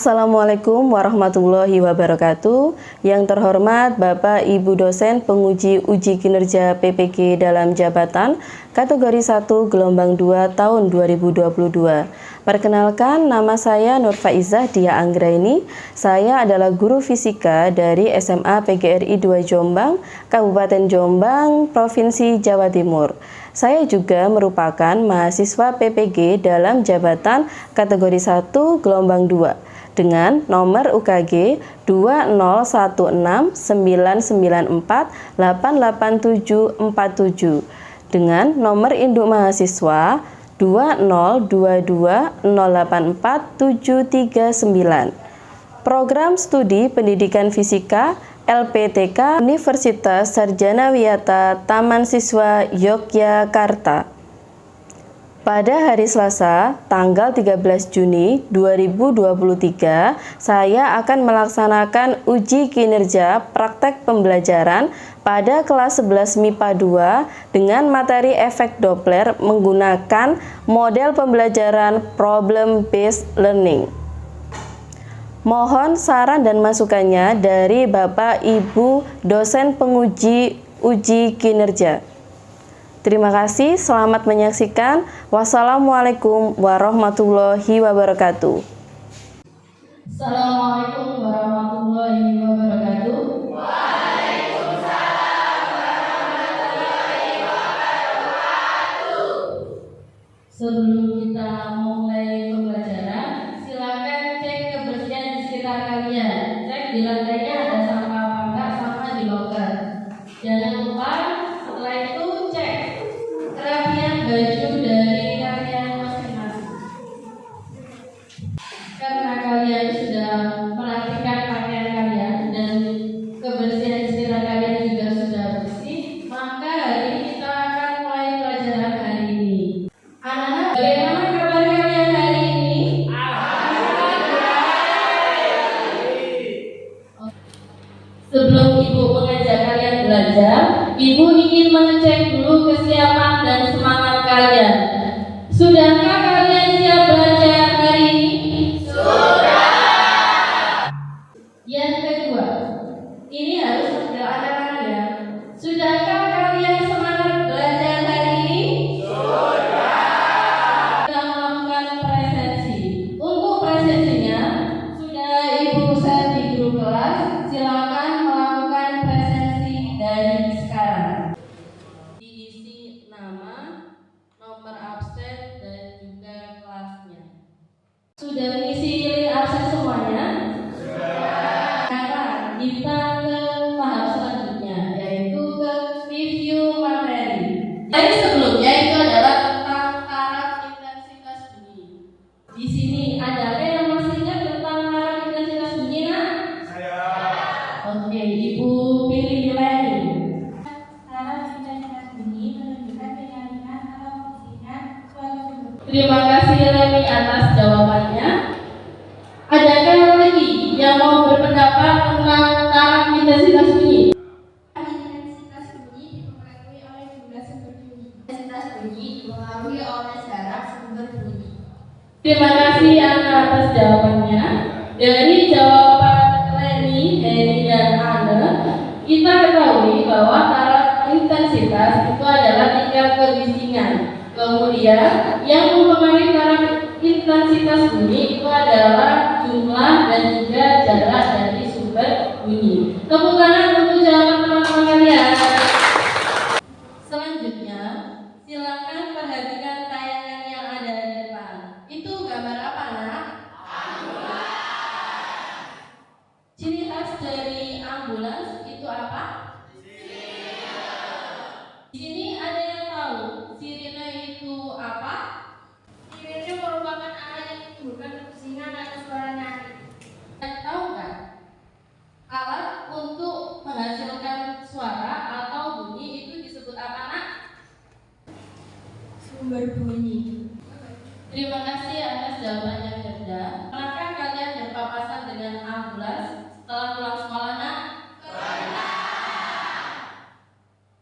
Assalamualaikum warahmatullahi wabarakatuh. Yang terhormat Bapak Ibu dosen penguji uji kinerja PPG dalam jabatan kategori 1 gelombang 2 tahun 2022. Perkenalkan, nama saya Nur Faizah Dia Anggraini. Saya adalah guru fisika dari SMA PGRI 2 Jombang, Kabupaten Jombang, Provinsi Jawa Timur. Saya juga merupakan mahasiswa PPG dalam jabatan kategori 1 gelombang 2 dengan nomor UKG 20169948877 dengan nomor induk mahasiswa 20220847739. Program Studi Pendidikan Fisika LPTK Universitas Sarjana Wiyata Taman Siswa Yogyakarta. Pada hari Selasa, tanggal 13 Juni 2023, saya akan melaksanakan uji kinerja praktek pembelajaran pada kelas 11 MIPA 2 dengan materi efek Doppler menggunakan model pembelajaran Problem Based Learning. Mohon saran dan masukannya dari Bapak Ibu dosen penguji uji kinerja. Terima kasih, selamat menyaksikan. Wassalamualaikum warahmatullahi wabarakatuh. Assalamualaikum warahmatullahi wabarakatuh. Waalaikumsalam warahmatullahi wabarakatuh. Sebelum kita mulai pembelajaran, silakan cek kebersihan di sekitar kalian. Cek di lantainya ada sampah apa enggak, sama di loker. Jangan lupa setelah itu cek kerapian baju dari kalian masing-masing. Karena kalian sudah merapikan pakaian kalian dan kebersihan di sekitar kalian juga sudah bersih, maka hari ini kita akan mulai pelajaran hari ini. Anak-anak, bagaimana kabar kalian hari ini? Sebelum Ibu mengajak kalian belajar, Ibu ingin mengecek dulu kesiapan dan semangat kalian. Sudahkah kalian siap belajar hari ini? Sudah. Yang kedua, ini harus menjawab anak-anak ya. Sudahkah kalian semangat belajar hari ini? Sudah. Kita melakukan presensi. Untuk presensinya, sudah Ibu set di grup kelas. Silakan melakukan presensi dari sekarang. Diisi nama, nomor absen, dan juga kelasnya. Sudah mengisi link absen semuanya? Sekarang kita ke tahap selanjutnya, yaitu ke review materi. Jadi sebelumnya itu adalah tentang taraf intensitas bunyi. Di sini ada yang masih ingat tentang taraf intensitas bunyi, nak? Oke, Ibu pilih nilai ini. Taraf intensitas bunyi menunjukkan keringanan atau kebisingan suatu sumber. Terima kasih Remi atas jawabannya. Adakah lagi yang mau berpendapat tentang taraf intensitas bunyi? Intensitas bunyi dipengaruhi oleh jumlah sumber bunyi. Intensitas bunyi dipengaruhi oleh jarak sumber bunyi. Terima kasih Ana atas jawabannya. Dari jawaban Reni, Heri, dan Anne, kita ketahui bahwa taraf intensitas itu adalah tingkat kebisingan. Kemudian yang mempengaruhi taraf intensitas bunyi itu adalah jumlah dan juga jarak dari sumber bunyi. Tepuk tangan untuk jawaban teman-teman kalian. Selanjutnya, silakan perhatikan tayangan yang ada di depan. Itu gambar apa, nak? Ciri khas dari ambulans itu apa? Di sini ada yang tahu sirine itu apa? Sirine merupakan alat yang menimbulkan kebisingan atau suara nyaring. Tahu nggak? Alat untuk menghasilkan suara atau bunyi itu disebut apa, nak? Sumber bunyi. Terima kasih atas jawabannya, Firda. Pernahkah kalian berpapasan dengan ambulans setelah pulang sekolah, nak? Pernah.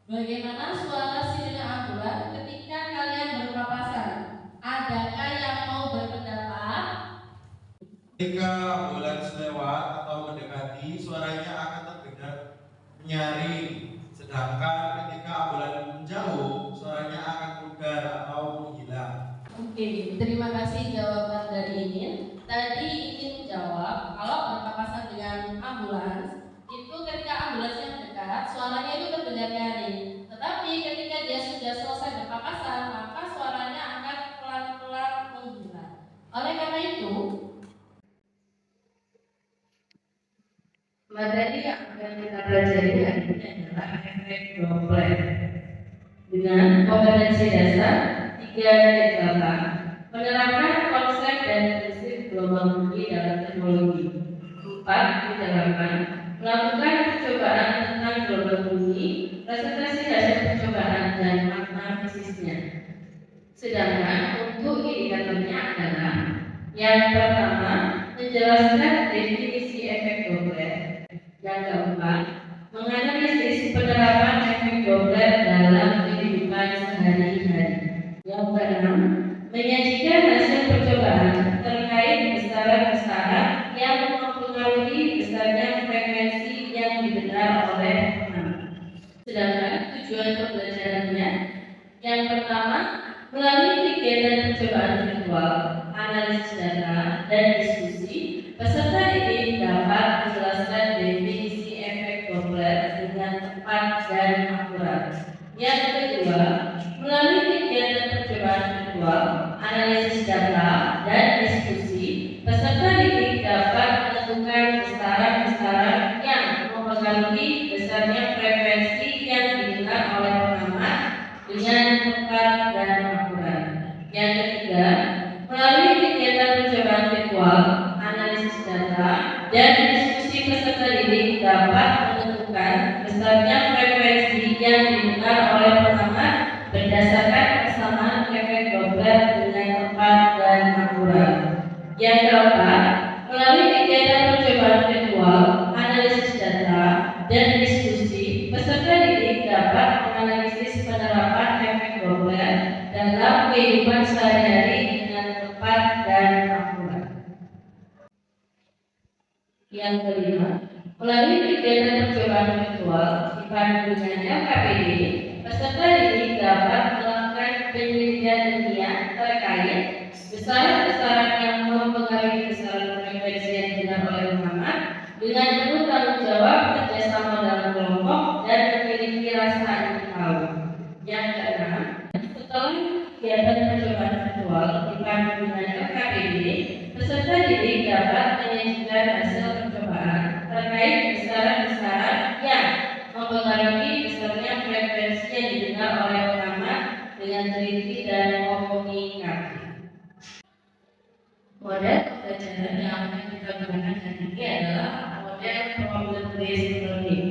Bagaimana suara sirine ambulans ketika kalian berpapasan? Adakah yang mau berpendapat? Ketika menyaring. Sedangkan ketika ambulan menjauh, suaranya akan pudar atau menghilang. Oke, terima kasih jawaban dari Iin. Tadi Iin menjawab kalau berpapasan dengan ambulans, itu ketika ambulansnya mendekat, suaranya itu terdengar nyaring. Tetapi ketika dia sudah selesai berpapasan, maka suaranya akan pelan-pelan menghilang. Oleh karena itu, materi yang akan kita pelajari hari ini adalah efek Doppler. Dengan kompetensi dasar 3-8, menerapkan konsep dan prinsip gelombang bunyi dalam teknologi. 4-8, melakukan percobaan tentang gelombang bunyi, presentasi hasil percobaan dan makna fisiknya. Sedangkan untuk indikatornya adalah yang pertama, menjelaskan definisi efek Doppler. Yang keempat, menganalisis penerapan efek Doppler dalam kehidupan sehari-hari. Yang keenam, menyajikan hasil percobaan terkait besaran-besaran yang mempengaruhi besarnya frekuensi yang didengar oleh pengamat. Sedangkan tujuan pembelajarannya, yang pertama, melalui kegiatan percobaan virtual, analisis data, dan diskusi, peserta didik dapat menjelaskan definisi efek Doppler dengan tepat dan akurat. Yang kedua, melalui kegiatan percobaan virtual, analisis data, dan diskusi, peserta didik dapat menentukan besaran-besaran yang mempengaruhi besarnya frekuensi yang didengar oleh pengamat dengan tepat dan akurat. Yang ketiga, melalui kegiatan percobaan virtual, analisis data, dan diskusi, peserta didik dapat menentukan besarnya frekuensi yang didengar oleh pengamat berdasarkan persamaan efek Doppler dengan tepat dan akurat. Yang keempat, melalui kegiatan percobaan virtual, analisis data, dan diskusi, peserta didik dapat menganalisis penerapan efek Doppler dalam kehidupan sehari-hari dengan tepat dan akurat. Yang kelima, melalui kegiatan percobaan virtual dipandu dengan LKPD, peserta didik dapat melakukan penelitian ilmiah terkait besaran-besaran yang mempengaruhi besaran frekuensi yang didengar oleh pengamat dengan penuh tanggung jawab, kerjasama dalam kelompok, dan memiliki rasa ingin tahu. Yang keenam, setelah kegiatan percobaan virtual dipandu dengan LKPD, peserta didik dapat menyajikan hasil percobaan terkait besaran-besaran yang mempengaruhi besarnya frekuensi yang didengar oleh pengamat dengan teliti dan komunikatif. Model pembelajaran yang akan kita gunakan hari ini adalah model problem based learning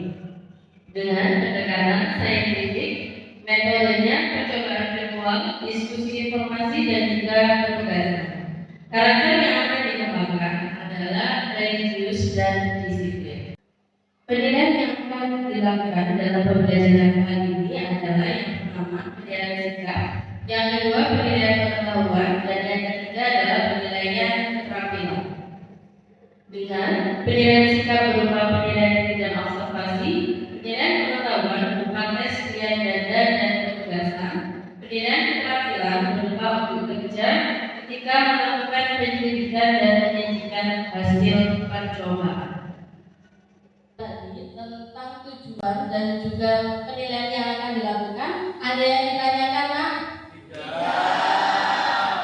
dengan pendekatan saintifik. Metodenya percobaan virtual, diskusi informasi, dan juga penugasan. Karakter yang akan dikembangkan adalah religius dan disiplin. Penilaian yang akan dilakukan dalam pembelajaran kali ini adalah yang pertama, penilaian sikap, yang kedua, penilaian pengetahuan, dan yang ketiga adalah penilaian keterampilan. Dengan penilaian sikap berupa penilaian diri dan observasi, penilaian pengetahuan berupa tes pilihan ganda dan penugasan, penilaian keterampilan berupa untuk kerja ketika melakukan penyelidikan dan menyajikan hasil percobaan. Tentang tujuan dan juga penilaian yang akan dilakukan, ada yang ditanyakan, Nak? Tidak.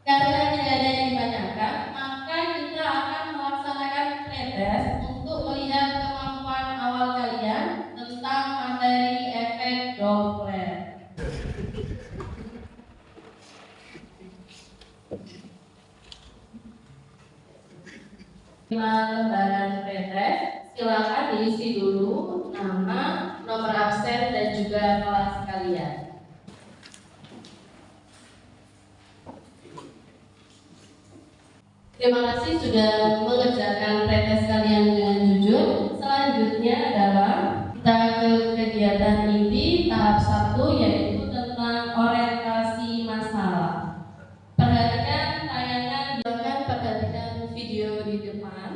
Karena tidak ada yang ditanyakan, maka kita akan melaksanakan pretest untuk melihat kemampuan awal kalian tentang materi efek Doppler. Lembaran pretest, silakan diisi dulu nama, nomor absen, dan juga kelas kalian. Terima kasih sudah mengerjakan pretest kalian dengan jujur. Selanjutnya adalah kita ke kegiatan inti tahap 1, yaitu tentang orientasi masalah. Perhatikan tayangan, silakan perhatikan video di depan.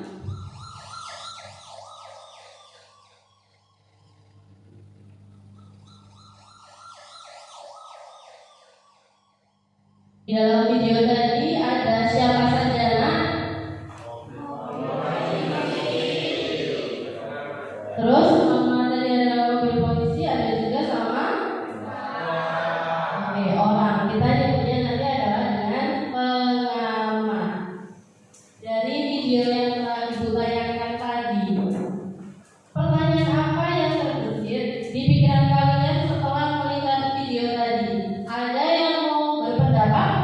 Di dalam video tadi ada siapa saja, nak? Terus sama tadi ada mobil polisi, ada juga sama orang. Kita nyebutnya nanti adalah dengan pengamat. Dari video yang telah Ibu tayangkan tadi, pertanyaan apa yang terbesit di pikiran kalian setelah melihat video tadi? Ada yang mau berpendapat?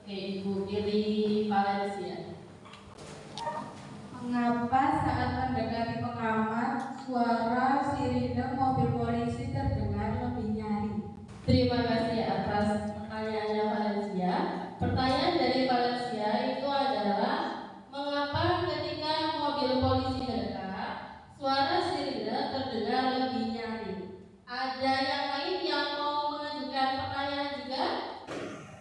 Oke, Ibu pilih Valencia. Mengapa saat mendekati pengamat, suara sirine mobil polisi terdengar lebih nyaring? Terima kasih atas pertanyaannya Valencia. Pertanyaan dari Valencia itu adalah mengapa ketika mobil polisi mendekat, suara sirine terdengar lebih nyaring? Ada yang lain yang mau mengajukan pertanyaan juga?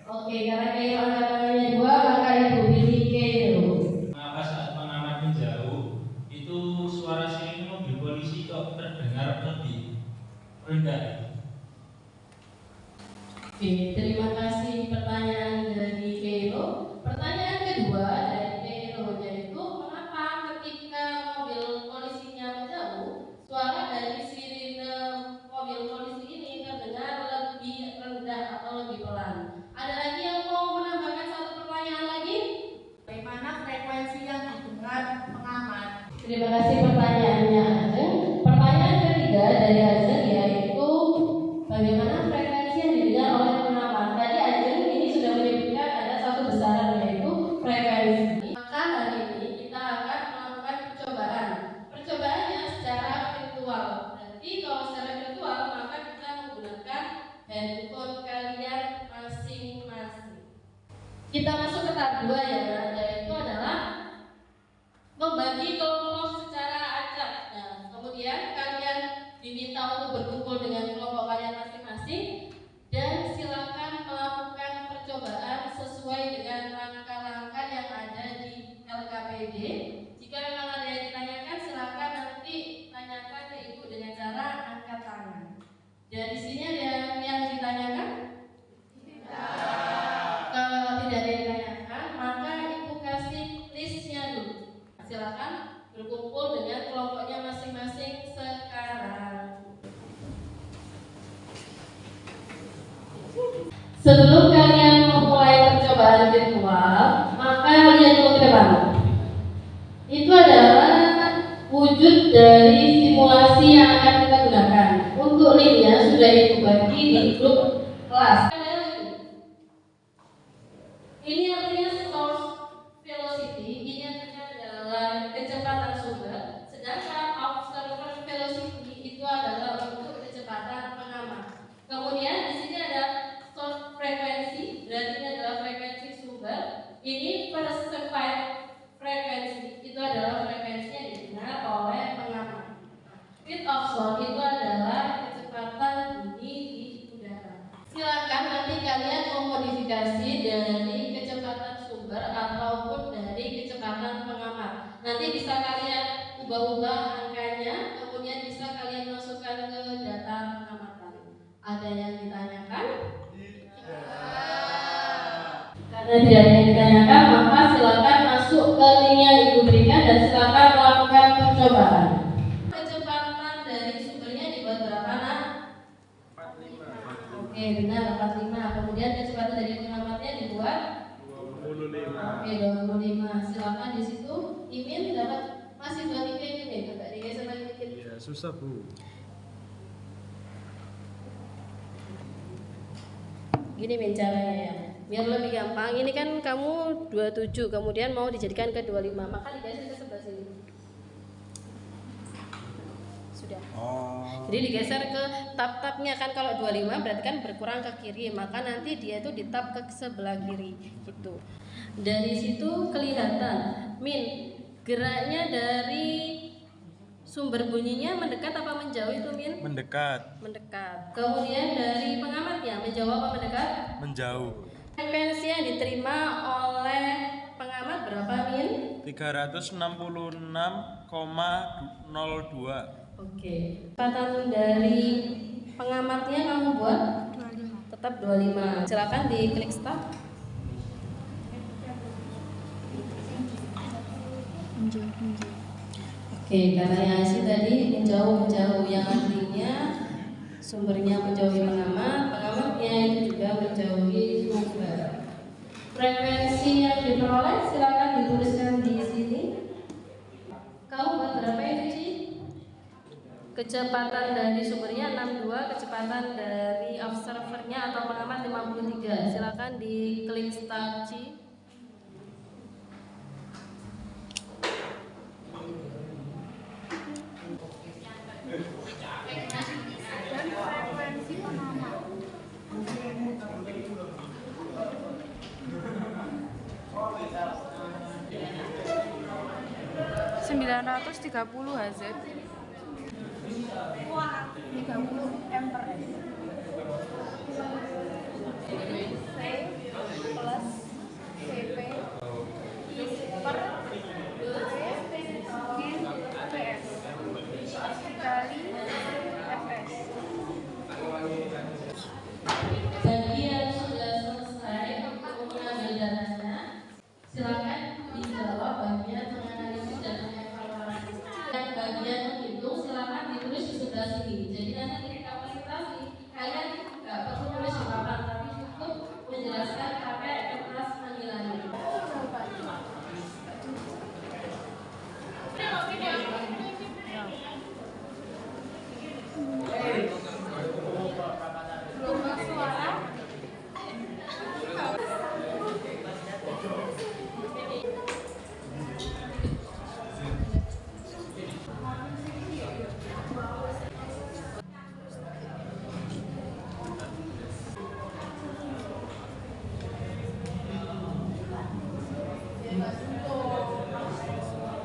Oke, karena Keiro angkat tangannya 2, maka Ibu pilih Keiro. Mengapa saat pengamat menjauh itu suara sirine mobil polisi kok terdengar lebih rendah? Oke, terima kasih pertanyaan dari Keiro. Pertanyaan kedua dari Keiro yaitu mengapa ketika mobil polisinya menjauh, suara dari sirine mobil polisi ini terdengar lebih rendah atau lebih pelan? Ada lagi yang mau menambahkan satu pertanyaan lagi? Bagaimana frekuensi yang didengar pengamat? Terima kasih pertanyaannya Ajeng. Pertanyaan ketiga dari Ajeng yaitu bagaimana frekuensi yang didengar oleh pengamat. Tadi Ajeng ini sudah menyebutkan ada satu besaran yaitu frekuensi. Maka hari ini kita akan melakukan percobaan. Percobaannya secara virtual. Berarti kalau secara virtual maka kita menggunakan handphone kalian masing-masing. Kita masuk ke tahap 2 ya, yaitu adalah membagi kelompok secara acak. Nah, kemudian kalian diminta untuk berkumpul dengan kelompok kalian masing-masing dan silakan melakukan percobaan sesuai dengan langkah-langkah yang ada di LKPD. Jika memang ada yang ditanyakan, silakan nanti tanyakan ke Ibu dengan cara angkat tangan. Dari sini ada yang ditanyakan? Kalau tidak ada yang ditanyakan, maka Ibu kasih listnya dulu. Silakan berkumpul dengan kelompoknya masing-masing sekarang. Sebelum kalian memulai percobaan virtual, maka lihat dulu ke depan. Itu adalah wujud dari simulasi yang akan kita gunakan. Untuk linknya sudah Ibu bagi di grup kelas. Ini artinya source velocity, ini artinya adalah kecepatan sumber, sedangkan observer velocity itu adalah untuk kecepatan pengamat. Kemudian di sini ada source frekuensi, berarti ini adalah frekuensi sumber. Ini perceived frekuensi, itu adalah frekuensi yang didengar oleh pengamat. Speed of sound itu adalah kecepatan bunyi di udara. Silakan nanti kalian memodifikasi dari kecepatan sumber ataupun dari kecepatan pengamat. Nanti bisa kalian ubah-ubah angkanya, kemudian bisa kalian masukkan ke data pengamatan. Ada yang ditanyakan? Karena tidak ada yang ditanyakan, maka silakan masuk ke link yang Ibu berikan dan silakan melakukan percobaan. Kecepatan dari sumbernya dibuat berapa, nak? 45. Oke, benar 45. Kemudian kecepatan dari pengamatnya dibuat 25. Oke, 25. Silakan di situ. Imin dapat masih 23 ini, coba digeser lagi dikit. Iya, susah Bu. Gini Min caranya ya, biar lebih gampang. Ini kan kamu 27, kemudian mau dijadikan ke 25, maka digeser ke sebelah sini. Sudah. Jadi digeser ke tab-tabnya kan, kalau 25 berarti kan berkurang ke kiri, maka nanti dia itu di tab ke sebelah kiri gitu. Dari situ kelihatan Min geraknya dari sumber bunyinya mendekat apa menjauh itu Min? Mendekat. Mendekat. Kemudian dari pengamatnya menjauh apa mendekat? Menjauh. Frekuensi yang diterima oleh pengamat berapa Min? 366,02. Oke. Kecepatan dari pengamatnya kamu buat? Tab 25. Silakan diklik start. Oke, karena yang asli tadi menjauh yang artinya sumbernya menjauhi pengamatnya itu juga menjauhi sumber. Frekuensi yang diperoleh silakan dituliskan di sini. Kau buat berapa itu, Ci? Kecepatan dari sumbernya 62, kecepatan dari observernya atau pengamat 53. Silakan diklik start, Ci. Frekuensi pengamat 930 Hz. 30 ampere. C plus CP per PS kali FS. Bagi yang sudah selesai untuk mengambil datanya, silakan dijawab bagian menganalisis dan mengevaluasi. Dan bagian menghitung silakan ditulis di sebelah sini. Jadi nanti ketika presentasi kalian nggak perlu tulis di papan, tapi cukup menjelaskan pakai kertas manilanya. Gelombang suara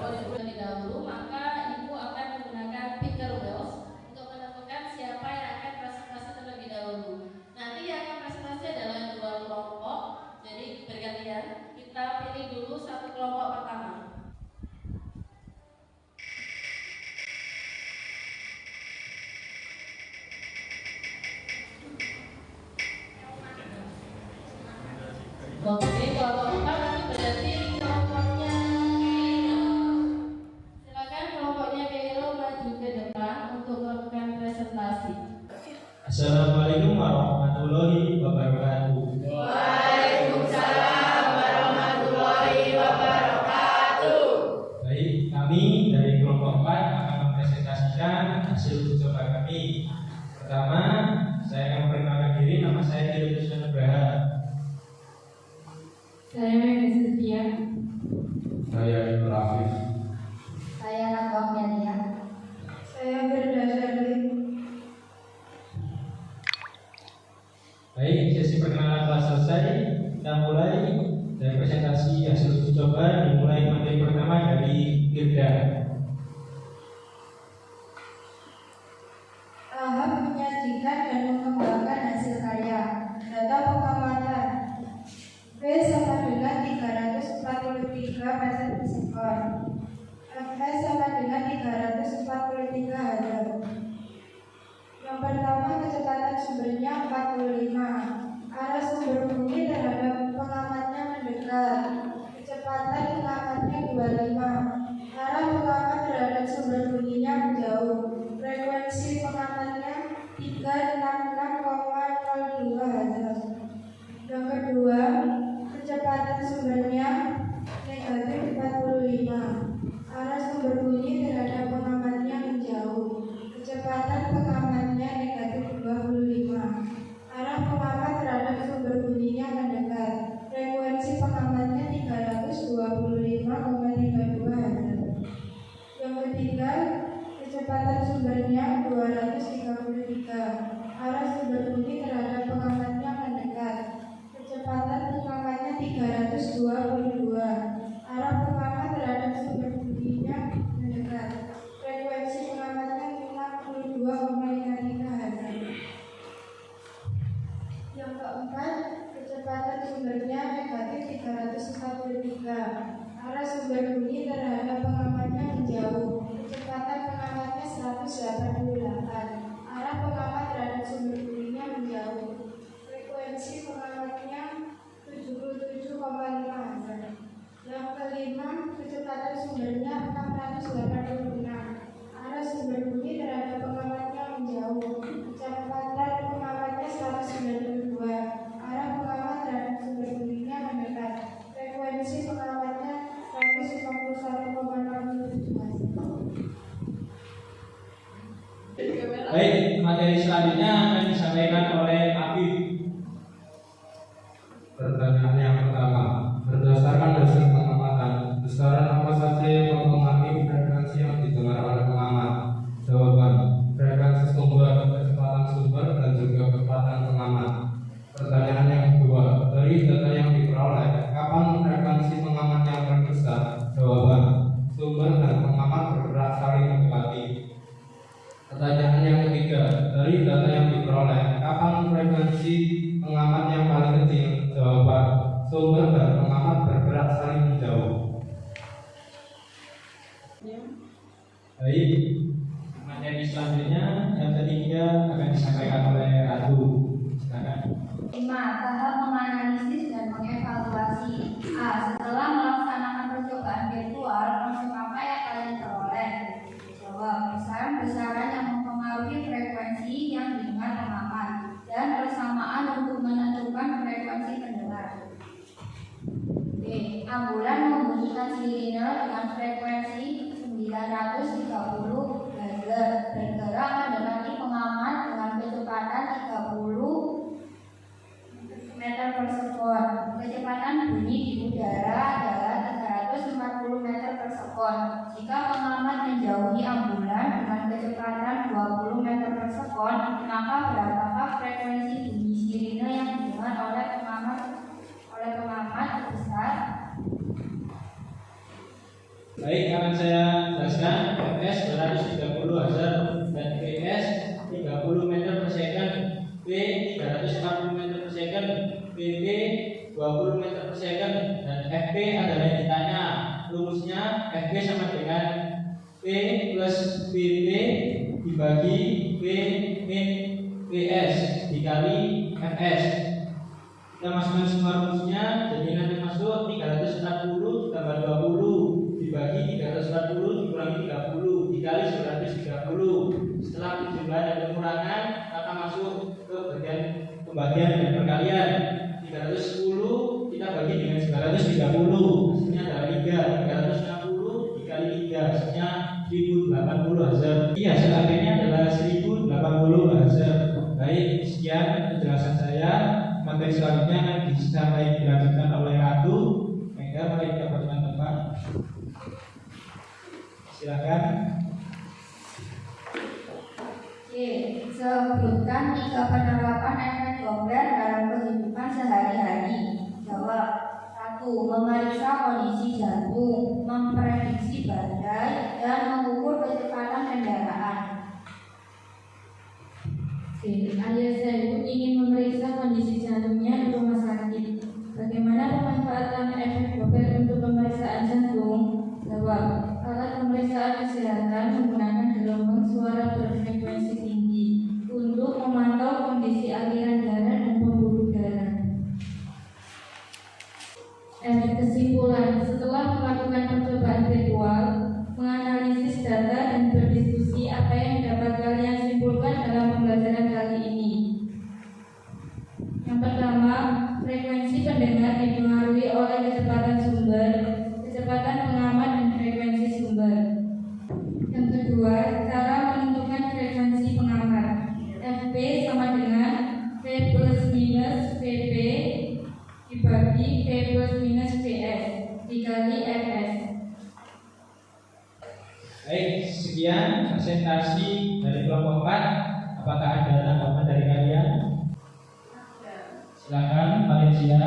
Terlebih dahulu, maka Ibu akan menggunakan picker wheels untuk menentukan siapa yang akan presentasi terlebih dahulu. Nanti yang akan presentasi adalah dua kelompok, jadi bergantian. Kita pilih dulu satu kelompok pertama. Oke, kelompok empat itu berarti kelompoknya Keiro. Silakan kelompoknya Keiro maju ke depan untuk melakukan presentasi. Assalamualaikum warahmatullahi wabarakatuh. Waalaikumsalam warahmatullahi wabarakatuh. Baik, kami dari kelompok 4 akan mempresentasikan hasil uji coba kami. Pertama, saya akan memperkenalkan diri. Nama saya Kiro Nugraha. Saya Memi Setia. Saya Ibnu Afif. Saya Nagong Yadia. Saya Firda Syarli. Baik, sesi perkenalan telah selesai. Kita mulai dari presentasi hasil uji coba. Dimulai materi pertama dari Firda. Tahap menyajikan dan mengembangkan hasil karya. Data pengamatan. V sama dengan 343 meter per sekon. Fs sama dengan 343 Hz. Yang pertama, kecepatan sumbernya 45. Arah sumber bunyi terhadap pengamatnya mendekat. Kecepatan pengamatnya 25. Arah pengamat terhadap sumber bunyinya menjauh. Frekuensi pengamatnya 366,02 Hz. Yang kedua, kecepatan sumbernya negatif 45. Arah sumber bunyi terhadap pengamatnya menjauh. Kecepatan pengamatnya negatif 25. Arah pengamat terhadap sumber bunyinya mendekat. Frekuensi pengamatnya 325,32 Hz. Yang ketiga, kecepatan sumbernya 233. Arah sumber bunyi terhadap pengamatnya mendekat. Kecepatan pengamatnya 322. Arah pengamat terhadap sumber bunyinya mendekat. Frekuensi pengamatnya 62,53 Hz. Yang keempat, kecepatan sumbernya negatif 343. Arah sumber bunyi terhadap pengamatnya menjauh. Kecepatan pengamatnya 188. Arah pengamat terhadap sumber bunyinya menjauh. frekuensi pengamatnya 77,5 Hz. Yang kelima, kecepatan sumbernya 686. Arah sumber bunyi terhadap pengamatnya menjauh. Kecepatan pengamatnya 192. Arah pengamat terhadap sumber bunyinya mendekat. Frekuensi pengamatnya 151,67 Hz. Baik, materi selanjutnya akan disampaikan oleh Afif. Pertanyaan yang pertama, berdasarkan hasil pengamatan, besaran apa saja yang mempengaruhi frekuensi yang didengar oleh pengamat? Jawaban, frekuensi sumber, kecepatan sumber, dan juga kecepatan pengamat. Pertanyaan yang kedua, dari data yang diperoleh, kapan frekuensi pengamat yang paling besar? Jawaban, sumber dan pengamat bergerak saling mendekati. Pertanyaan yang ketiga, dari data yang diperoleh, kapan frekuensi pengamat yang paling kecil? Jawaban, sumber dan pengamat bergerak saling menjauh. Baik, materi selanjutnya yang ketiga akan disampaikan oleh Ratu. Silakan. 5. Tahap menganalisis dan mengevaluasi. A. Setelah melaksanakan percobaan virtual, konsep apa yang kalian peroleh? Jawab, besaran-besaran yang mempengaruhi frekuensi yang didengar pengamat dan persamaan untuk menentukan frekuensi pendengar. B. Ambulan membunyikan sirine dengan frekuensi 930 Hz bergerak mendekati pengamat dengan kecepatan 30 meter per sekon. Kecepatan bunyi di udara adalah 340 meter per sekon. Jika pengamat menjauhi ambulan dengan kecepatan 20 meter per sekon, maka berapakah frekuensi bunyi sirine yang didengar oleh pengamat besar? Baik, akan saya jelaskan. Fs 230 Hz dan Vs 30 meter per second, V 340 meter per second, Vp 20 meter per second, dan Fp adalah yang ditanya. Rumusnya Fp sama dengan V plus Vp dibagi V min Vs dikali Fs. Kita masukkan semua rumusnya, jadi nanti masuk 340 tambah 20 dibagi 340 dikurangi 30 dikali 930. Setelah penjumlahan dan pengurangan, maka masuk ke bagian pembagian dan perkalian. 310 kita bagi dengan 930, hasilnya adalah 3. 360 dikali 3, hasilnya 1080 Hz. Hasil akhirnya adalah 1080 Hz. Baik, sekian penjelasan saya. Materi selanjutnya akan dilanjutkan oleh Ratu. Maka mari kita berteman-teman. Silakan. Sebutkan 3 penerapan efek Doppler dalam kehidupan sehari-hari. Jawab. 1. Memeriksa kondisi jantung, memprediksi badai, dan mengukur kecepatan kendaraan. Ayah saya ingin memeriksa kondisi jantungnya di rumah sakit. Bagaimana pemanfaatan efek Doppler untuk pemeriksaan jantung? Jawab, alat pemeriksaan kesehatan menggunakan gelombang suara berfrekuensi tinggi untuk memantau kondisi aliran darah dan pembuluh darah. Kesimpulan, setelah melakukan percobaan virtual, menganalisis data dan berdiskusi, apa yang dapat kalian simpulkan dalam pembelajaran kali ini? Yang pertama, frekuensi pendengar dipengaruhi oleh kecepatan sumber, kecepatan pengamat, dan frekuensi sumber. Yang kedua, cara menentukan frekuensi pengamat. Fp sama dengan V plus minus Vp dibagi V plus minus Vs dikali Fs. Baik, sekian presentasi dari kelompok 4. Apakah ada tanggapan dari kalian? Silakan, Valencia.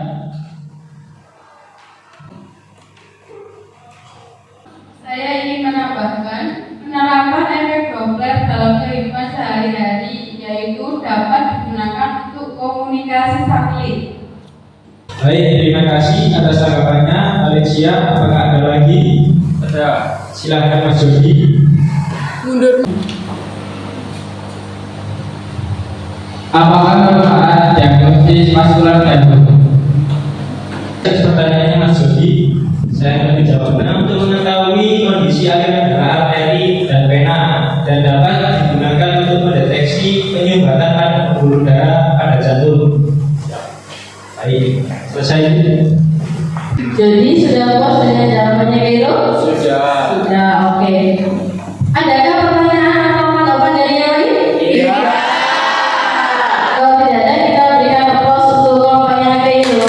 Saya ingin menambahkan penerapan efek Doppler dalam kehidupan sehari-hari, yaitu dapat digunakan untuk komunikasi satelit. Baik, terima kasih atas tanggapannya, Valencia. Apakah ada lagi? Ada. Silakan Mas Jody. Apakah manfaat yang frekuensi maskular dan pertanyaannya Mas Jody, saya akan menjawabnya. Untuk mengetahui kondisi aliran darah arteri dan vena dan dapat digunakan untuk mendeteksi penyumbatan pada pembuluh darah pada jantung. Baik, selesai. Jadi sudah puas dengan jawabannya Vero? Sudah. Oke. Adakah pertanyaan atau tanggapan dari yang lain? Iya. Kalau tidak ada, kita berikan aplaus untuk kelompoknya Vero.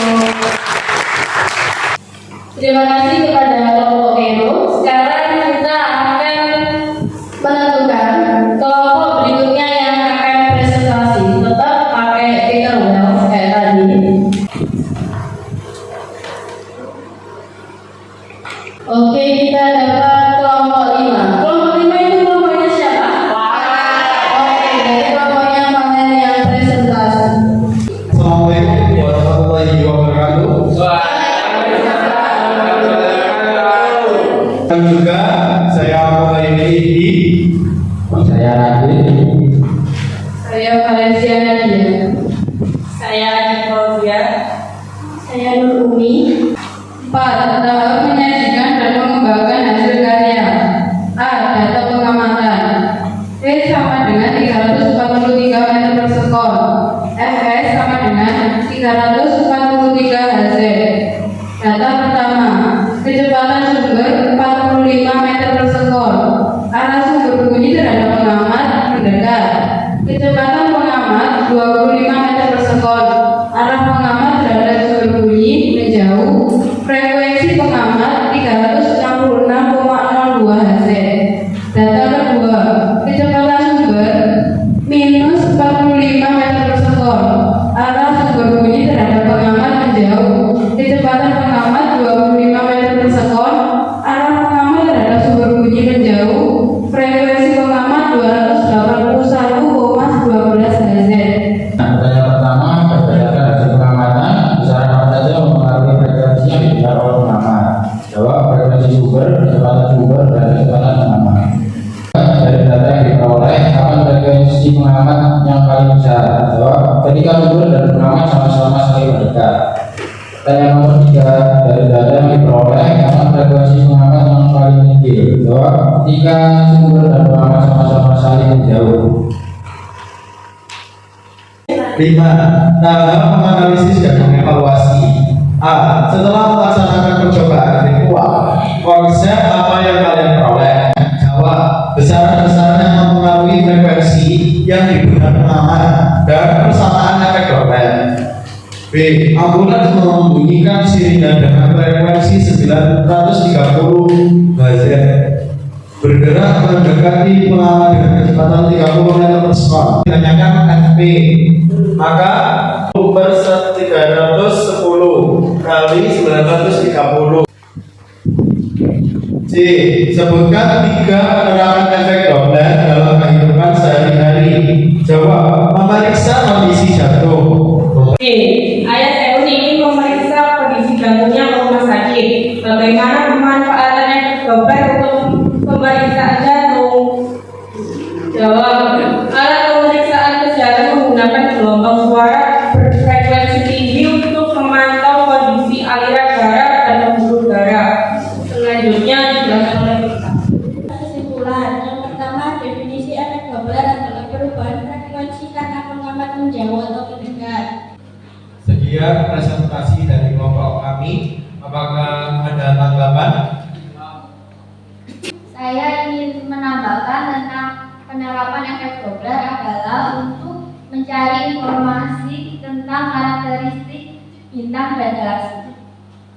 Terima kasih kepada kelompok Vero. Sekarang kita akan menentukan kelompok berikutnya yang akan presentasi. Tetap pakai Tinkerbell kayak tadi. Oke, kita dapat kelompok 5. Kelompok 5 itu kelompoknya siapa? Oke, jadi kelompoknya Valen yang presentasi. Assalamualaikum warahmatullahi wabarakatuh. Dan juga saya mulai di Saya Radit. Saya Valencia Nadia. Saya Nicole. Saya Nur Umi. 4. Tahap menyajikan dan mengembangkan hasil karya. A. Data pengamatan. B. Sama dengan 343 meter per sekon. Fs sama dengan 343 Hz. Data pertama, kecepatan sumber 45 meter per sekon. Arah sumber bunyi terhadap pengamat mendekat. Kecepatan pengamat 25 meter per sekon. Arah pengamat terhadap sumber bunyi menjauh. Frekuensi pengamat 366,02 Hz. Data kedua, kecepatan sumber minus 45 meter per sekon. Arah sumber bunyi terhadap pengamat menjauh. Kecepatan pengamat 25 meter per sekon. Arah pengamat terhadap sumber bunyi menjauh. Frekuensi pengamat 281,12 Hz. Pertanyaan pertama, berdasarkan hasil pengamatan, besaran apa saja mempengaruhi frekuensi yang didengar oleh pengamat? Jawab, frekuensi sumber, kecepatan sumber, dan kecepatan pengamat. Dari data yang diperoleh, kapan frekuensi pengamat yang paling besar? Jawab, ketika sumber dan pengamat sama-sama saling berdekat. Pertanyaan nomor 3, dari data yang diperoleh, kapan frekuensi pengamat yang paling kecil? Jawab, ketika sumber dan pengamat sama-sama saling menjauh. 5. Tahap menganalisis dan mengevaluasi. A. Setelah melaksanakan percobaan virtual, konsep apa yang kalian peroleh? Jawab, besaran-besaran yang mempengaruhi frekuensi yang digunakan pengamat dan persamaan efek Doppler. B. Ambulans membunyikan sirine dengan frekuensi 930 Hz. Bergerak mendekati pengamat dengan kecepatan 30 meter per sekon. Ditanyakan FP, maka per 310 kali 930. C. Sebutkan 3 penerapan efek Doppler dalam kehidupan sehari-hari. Jawab, memeriksa kondisi jantung. Ayah saya ingin memeriksa kondisi jantungnya ke rumah sakit. Bagaimana pemanfaatan efek Doppler untuk pemeriksaan jantung? Jawab, alat pemeriksaan kesehatan menggunakan gelombang suara berfrekuensi tinggi untuk memantau kondisi aliran darah dan pembuluh darah. Selanjutnya dijelaskan oleh kita. Kesimpulan, yang pertama, definisi efek Doppler adalah perubahan frekuensi karena pengamat menjauh atau mendekat. Sekian presentasi dari kelompok kami. Apakah ada tanggapan? Saya ingin menambahkan tentang penerapan efek Doppler adalah untuk mencari informasi tentang karakteristik bintang dan galaksi.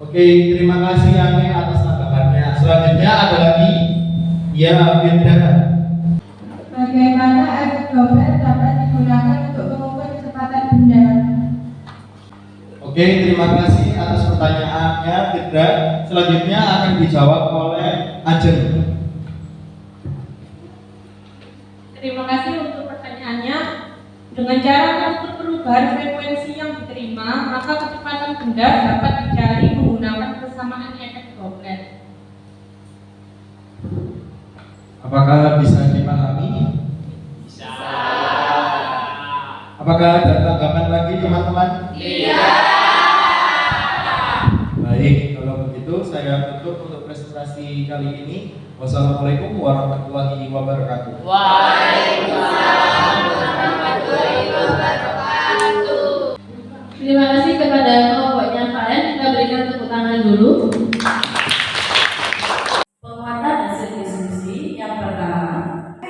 Oke, terima kasih Ame atas tanggapannya. Selanjutnya ada lagi. Ya, Firda. Bagaimana efek Doppler dapat digunakan untuk mengukur kecepatan benda? Oke, terima kasih atas pertanyaannya, Firda. Selanjutnya akan dijawab oleh Ajeng. Terima kasih untuk pertanyaannya. Dengan cara mengukur perubahan frekuensi yang diterima, maka kecepatan benda dapat dicari menggunakan persamaan efek Doppler. Apakah bisa dipahami? Bisa. Apakah ada tanggapan lagi lagi teman-teman? Iya. Baik, kalau begitu saya tutup untuk presentasi kali ini. Wassalamualaikum warahmatullahi wabarakatuh. Waalaikumsalam warahmatullahi wabarakatuh. Terima kasih kepada kelompoknya Faren. Kita berikan tepuk tangan dulu. Penguatan hasil diskusi yang pertama,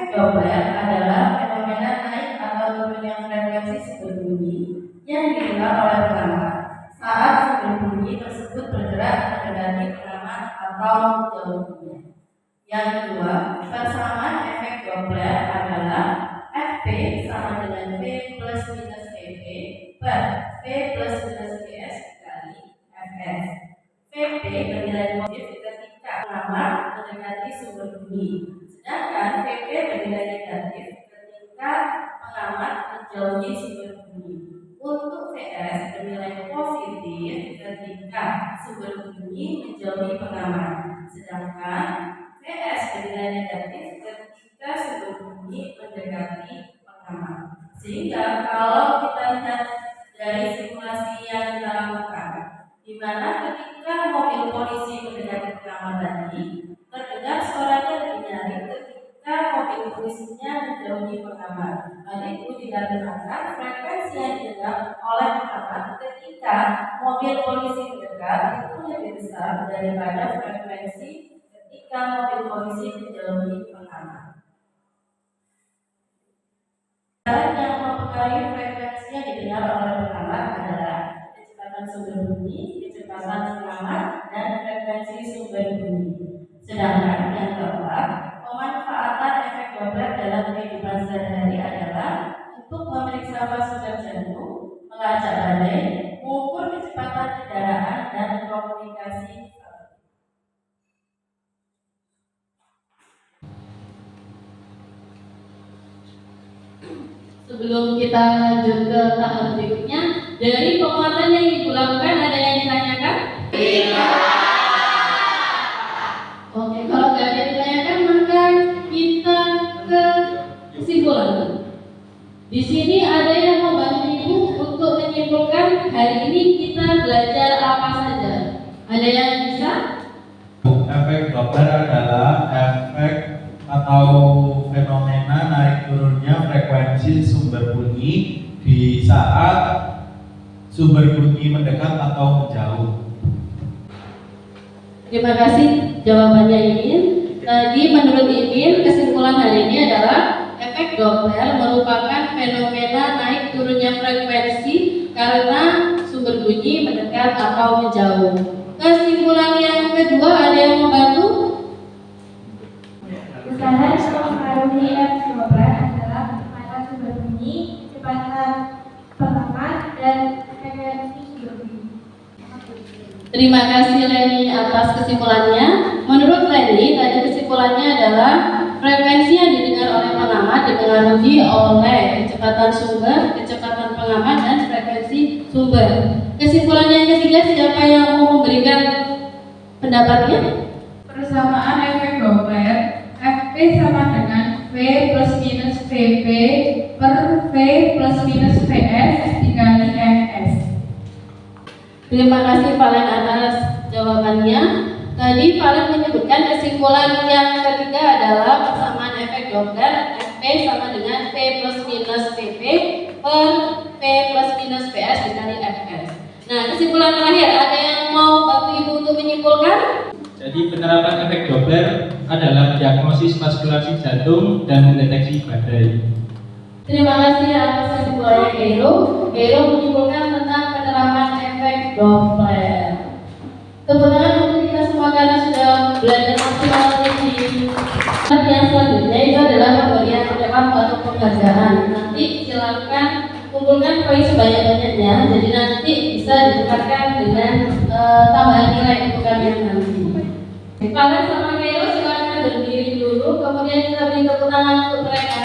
Doppler adalah fenomena naik atau turunnya frekuensi sumber bunyi yang dikenal oleh pengamat saat sumber bunyi tersebut bergerak mendekati pengamat atau menjauhinya. Yang kedua, persamaan efek Doppler adalah Fp sama dengan V plus minus Vp per V plus minus Vs dikali Fs. Vp bernilai positif ketika pengamat mendekati sumber bunyi, sedangkan Vp bernilai negatif ketika pengamat menjauhi sumber bunyi. Untuk Vs bernilai positif ketika sumber bunyi menjauhi pengamat, sedangkan Vs bernilai negatif ketika sumber bunyi mendekati pengamat. Sehingga kalau kita lihat dari simulasi yang kita lakukan, di mana ketika mobil polisi mendekati pengamat tadi, terdengar suaranya lebih nyaring ketika mobil polisinya menjauhi pengamat. Hal itu dikarenakan frekuensi yang didengar oleh pengamat ketika mobil polisi mendekat itu lebih besar daripada frekuensi ketika mobil polisi menjauhi pengamat. Cara yang mempengaruhi frekuensi yang didengar oleh pengamat adalah kecepatan sumber bunyi, kecepatan pengamat, dan frekuensi sumber bunyi. Sedangkan yang keempat, pemanfaatan efek Doppler dalam kehidupan sehari-hari adalah untuk memeriksa pasukan jantung, melacak badai, mengukur kecepatan kendaraan, dan komunikasi. Sebelum kita lanjut ke tahap berikutnya, dari penguatan yang Ibu lakukan ada yang ditanyakan? Iya. Oke, kalau nggak ada yang ditanyakan maka kita ke kesimpulan. Di sini ada yang membantu Ibu untuk menyimpulkan hari ini kita belajar apa saja. Ada yang bisa? Efek Doppler adalah efek atau fenomena naik turunnya frekuensi sumber bunyi di saat sumber bunyi mendekat atau menjauh. Terima kasih jawabannya Imin. Tadi menurut Imin kesimpulan hari ini adalah efek Doppler merupakan fenomena naik turunnya frekuensi karena sumber bunyi mendekat atau menjauh. Kesimpulan yang kedua ada yang membantu? Besaran yang mempengaruhi efek Doppler adalah kecepatan sumber bunyi, kecepatan pengamat, dan frekuensi sumber bunyi. Terima kasih Leni atas kesimpulannya. Menurut Leni, tadi kesimpulannya adalah frekuensi yang didengar oleh pengamat dipengaruhi oleh kecepatan sumber, kecepatan pengamat, dan frekuensi sumber. Kesimpulan yang ketiga, siapa yang mau memberikan pendapatnya? Persamaan efek Doppler, Fp sama dengan V plus minus Vp per V plus minus Vs dikali Fs. Terima kasih Valen atas jawabannya. Tadi Valen menyebutkan kesimpulan yang ketiga adalah persamaan efek Doppler Fp sama dengan V plus minus Vp per V plus minus Vs dikali Fs. Nah, kesimpulan terakhir, ada yang mau bantu Ibu untuk menyimpulkan? Jadi penerapan efek Doppler adalah diagnosis vaskulasi jantung dan mendeteksi badai. Terima kasih atas kesimpulannya Hero. Hero menyimpulkan tentang penerapan efek Doppler. Tepuk tangan untuk kita semua karena sudah belajar maksimal di yang selanjutnya itu adalah pemberian award atau penghargaan. Nanti silakan kumpulkan poin sebanyak-banyaknya. Jadi nanti bisa ditukarkan dengan tambahan nilai untuk kalian nanti. Kalian sama Hero silakan berdiri dulu. Kemudian kita beri tepuk tangan untuk mereka.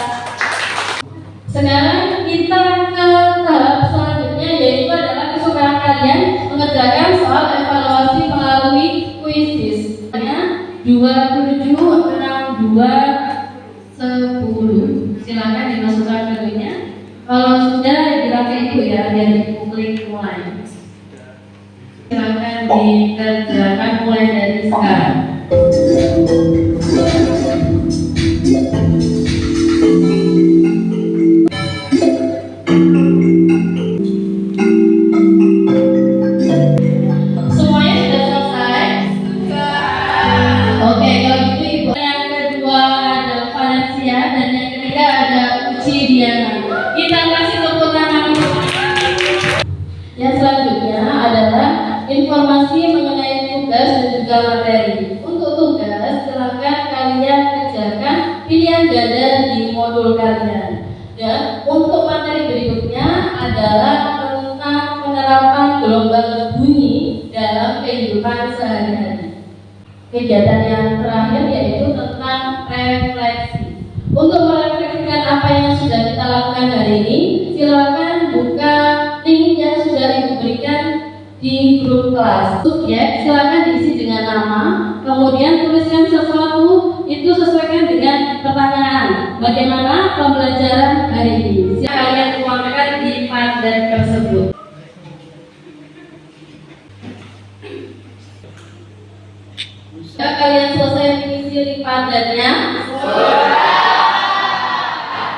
Sekarang kita ke tahap selanjutnya, yaitu adalah kesukaan kalian mengerjakan soal evaluasi melalui kuisis. 27, 62, 10. Silakan dimasukkan dulunya. Kalau sudah dipakai Ibu ya, biar dikerjakan mulai dari sekarang. Semuanya sudah selesai? Oke, kalau gitu Ibu. Yang kedua ada Valencia dan yang ketiga ada Uci Diana. Kita kasih tepuk tangan. Yang selanjutnya adalah informasi mengenai tugas dan juga materi. Untuk tugas, silakan kalian kerjakan pilihan ganda di modul kalian. Dan untuk materi berikutnya adalah tentang penerapan gelombang bunyi dalam kehidupan sehari-hari. Kegiatan yang terakhir yaitu tentang refleksi. Untuk merefleksikan apa yang sudah kita lakukan hari ini, silakan buka link yang sudah Ibu berikan di grup kelas. Subjek silakan diisi dengan nama, kemudian tuliskan sesuatu, itu sesuaikan dengan pertanyaan. Bagaimana pembelajaran hari ini? Silakan kalian tuangkan di padat tersebut. Sudah kalian selesai mengisi link padatnya?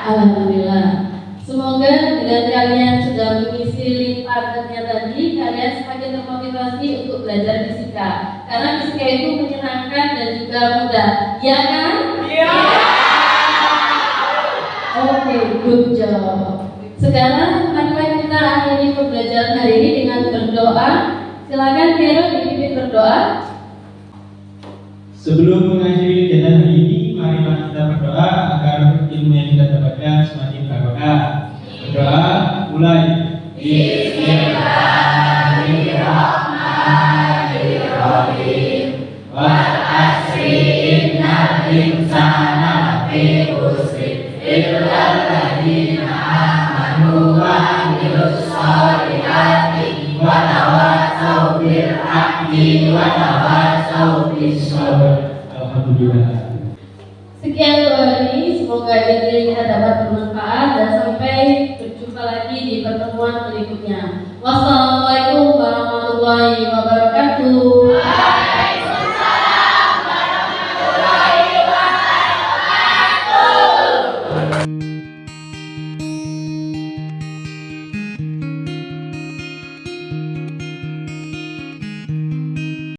Alhamdulillah. Semoga dengan kalian sudah mengisi link padatnya tadi, kalian semakin termotivasi untuk belajar fisika. Karena fisika itu menyenangkan dan juga mudah, ya kan? Iya. Oke, good job. Sekarang marilah kita akhiri pembelajaran hari ini dengan berdoa. Silakan Vero dipimpin berdoa. Sebelum mengakhiri kegiatan hari ini, marilah kita berdoa agar ilmu yang kita dapatkan semakin barokah. Berdoa mulai. Bismillahirrahmanirrahim. Wal asri innal insana lafi khusr illa alladziina aamanu wa 'amilus shalihati wa tawassaw bil haqqi wa tawassaw bis sabr. Alhamdulillah. Sekian doa ini, semoga ilmu kita dapat bermanfaat dan sampai berjumpa lagi di pertemuan berikutnya. Wassalamualaikum